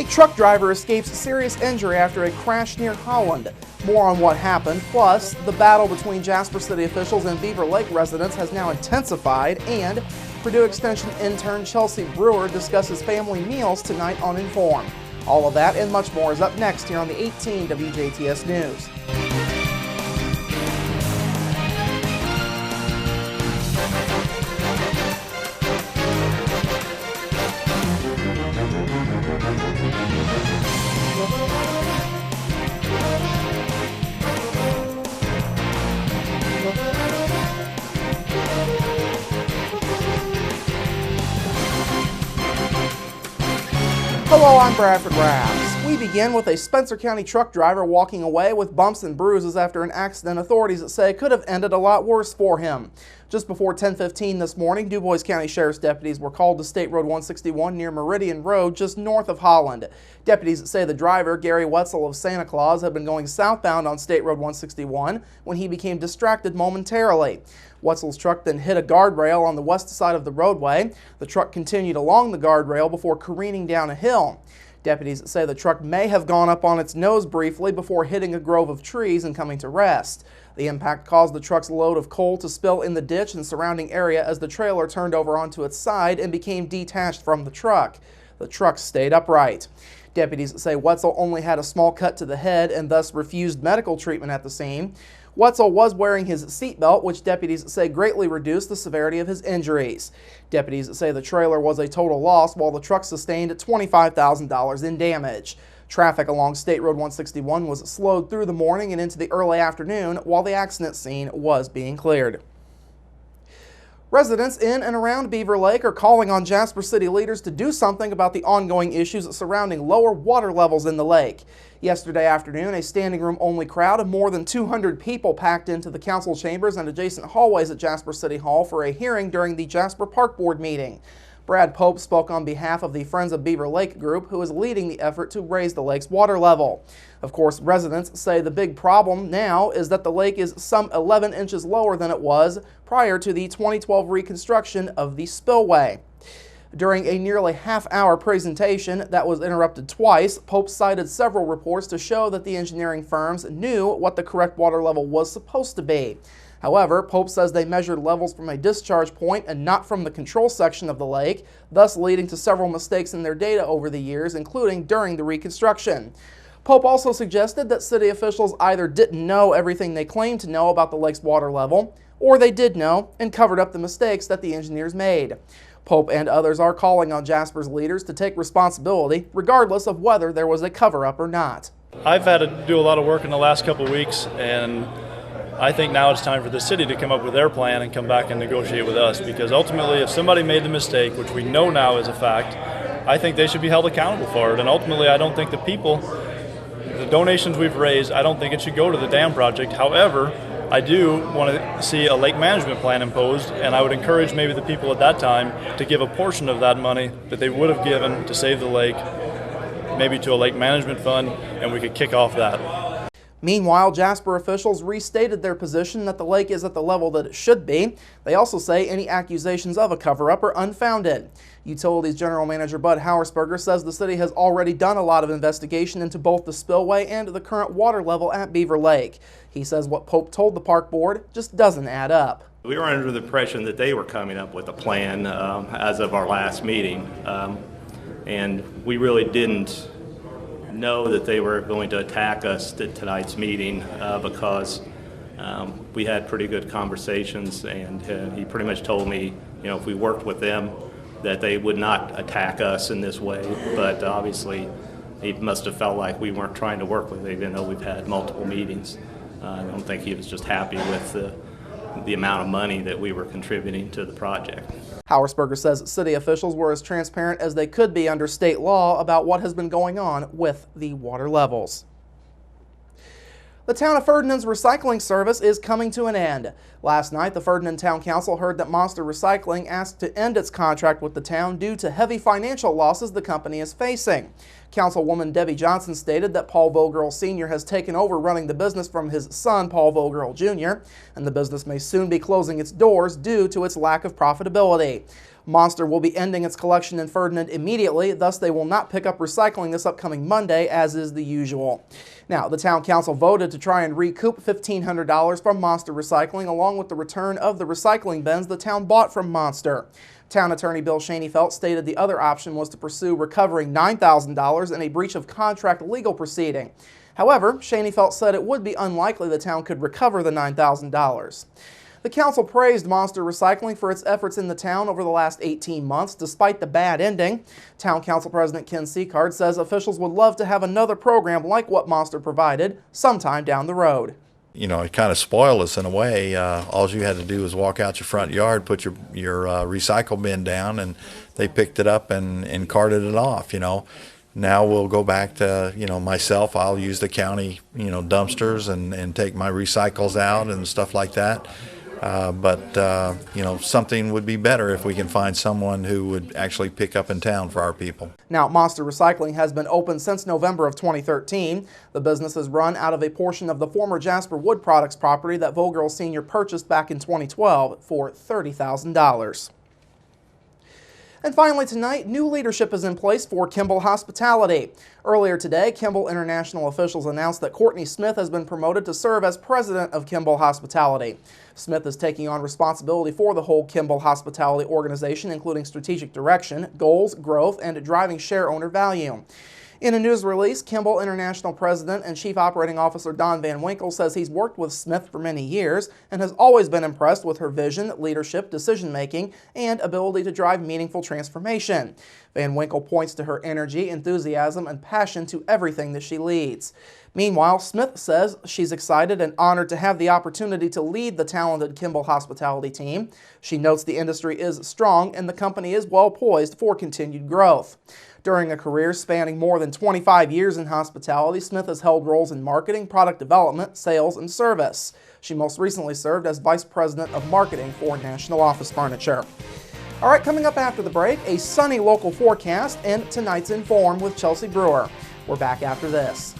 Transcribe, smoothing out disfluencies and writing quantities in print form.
A truck driver escapes serious injury after a crash near Holland. More on what happened, plus the battle between Jasper City officials and Beaver Lake residents has now intensified, and Purdue Extension intern Chelsea Brewer discusses family meals tonight on Inform. All of that and much more is up next here on the 18 WJTS News. Hello, I'm Bradford Raths. We begin with a Spencer County truck driver walking away with bumps and bruises after an accident authorities say could have ended a lot worse for him. Just before 10:15 this morning, Dubois County Sheriff's deputies were called to State Road 161 near Meridian Road, just north of Holland. Deputies say the driver, Gary Wetzel of Santa Claus, had been going southbound on State Road 161 when he became distracted momentarily. Wetzel's truck then hit a guardrail on the west side of the roadway. The truck continued along the guardrail before careening down a hill. Deputies say the truck may have gone up on its nose briefly before hitting a grove of trees and coming to rest. The impact caused the truck's load of coal to spill in the ditch and surrounding area as the trailer turned over onto its side and became detached from the truck. The truck stayed upright. Deputies say Wetzel only had a small cut to the head and thus refused medical treatment at the scene. Wetzel was wearing his seatbelt, which deputies say greatly reduced the severity of his injuries. Deputies say the trailer was a total loss, while the truck sustained $25,000 in damage. Traffic along State Road 161 was slowed through the morning and into the early afternoon while the accident scene was being cleared. Residents in and around Beaver Lake are calling on Jasper City leaders to do something about the ongoing issues surrounding lower water levels in the lake. Yesterday afternoon, a standing room only crowd of more than 200 people packed into the council chambers and adjacent hallways at Jasper City Hall for a hearing during the Jasper Park Board meeting. Brad Pope spoke on behalf of the Friends of Beaver Lake group, who is leading the effort to raise the lake's water level. Of course, residents say the big problem now is that the lake is some 11 inches lower than it was prior to the 2012 reconstruction of the spillway. During a nearly half-hour presentation that was interrupted twice, Pope cited several reports to show that the engineering firms knew what the correct water level was supposed to be. However, Pope says they measured levels from a discharge point and not from the control section of the lake, thus leading to several mistakes in their data over the years, including during the reconstruction. Pope also suggested that city officials either didn't know everything they claimed to know about the lake's water level, or they did know and covered up the mistakes that the engineers made. Pope and others are calling on Jasper's leaders to take responsibility, regardless of whether there was a cover-up or not. I've had to do a lot of work in the last couple of weeks, and I think now it's time for the city to come up with their plan and come back and negotiate with us, because ultimately if somebody made the mistake, which we know now is a fact, I think they should be held accountable for it. And ultimately I don't think the people, the donations we've raised, I don't think it should go to the dam project. However, I do want to see a lake management plan imposed, and I would encourage maybe the people at that time to give a portion of that money that they would have given to save the lake, maybe to a lake management fund, and we could kick off that. Meanwhile, Jasper officials restated their position that the lake is at the level that it should be. They also say any accusations of a cover-up are unfounded. Utilities General Manager Bud Hauersperger says the city has already done a lot of investigation into both the spillway and the current water level at Beaver Lake. He says what Pope told the park board just doesn't add up. We were under the impression that they were coming up with a plan as of our last meeting, and we really didn't know that they were going to attack us at tonight's meeting because we had pretty good conversations, and he pretty much told me, if we worked with them, that they would not attack us in this way. But obviously, he must have felt like we weren't trying to work with them, even though we've had multiple meetings. I don't think he was just happy with the amount of money that we were contributing to the project. Hauersperger says city officials were as transparent as they could be under state law about what has been going on with the water levels. The town of Ferdinand's recycling service is coming to an end. Last night, the Ferdinand Town Council heard that Monster Recycling asked to end its contract with the town due to heavy financial losses the company is facing. Councilwoman Debbie Johnson stated that Paul Vogirl Sr. has taken over running the business from his son, Paul Vogirl Jr., and the business may soon be closing its doors due to its lack of profitability. Monster will be ending its collection in Ferdinand immediately, thus they will not pick up recycling this upcoming Monday, as is the usual. Now, the town council voted to try and recoup $1,500 from Monster Recycling, along with the return of the recycling bins the town bought from Monster. Town Attorney Bill Schoenfeld stated the other option was to pursue recovering $9,000 in a breach of contract legal proceeding. However, Schoenfeld said it would be unlikely the town could recover the $9,000. The council praised Monster Recycling for its efforts in the town over the last 18 months, despite the bad ending. Town Council President Ken Seacard says officials would love to have another program like what Monster provided sometime down the road. You know, it kind of spoiled us in a way. All you had to do was walk out your front yard, put your recycle bin down, and they picked it up and carted it off, you know. Now we'll go back to, you know, myself, I'll use the county, you know, dumpsters and take my recycles out and stuff like that. You know, something would be better if we can find someone who would actually pick up in town for our people. Now, Monster Recycling has been open since November of 2013. The business is run out of a portion of the former Jasper Wood Products property that Vogel Sr. purchased back in 2012 for $30,000. And finally tonight, new leadership is in place for Kimble Hospitality. Earlier today, Kimble International officials announced that Courtney Smith has been promoted to serve as president of Kimble Hospitality. Smith is taking on responsibility for the whole Kimble Hospitality organization, including strategic direction, goals, growth, and driving share owner value. In a news release, Kimble International President and Chief Operating Officer Don Van Winkle says he's worked with Smith for many years and has always been impressed with her vision, leadership, decision-making, and ability to drive meaningful transformation. Van Winkle points to her energy, enthusiasm, and passion to everything that she leads. Meanwhile, Smith says she's excited and honored to have the opportunity to lead the talented Kimble Hospitality team. She notes the industry is strong and the company is well poised for continued growth. During a career spanning more than 25 years in hospitality, Smith has held roles in marketing, product development, sales, and service. She most recently served as Vice President of Marketing for National Office Furniture. All right, coming up after the break, a sunny local forecast and tonight's Inform with Chelsea Brewer. We're back after this.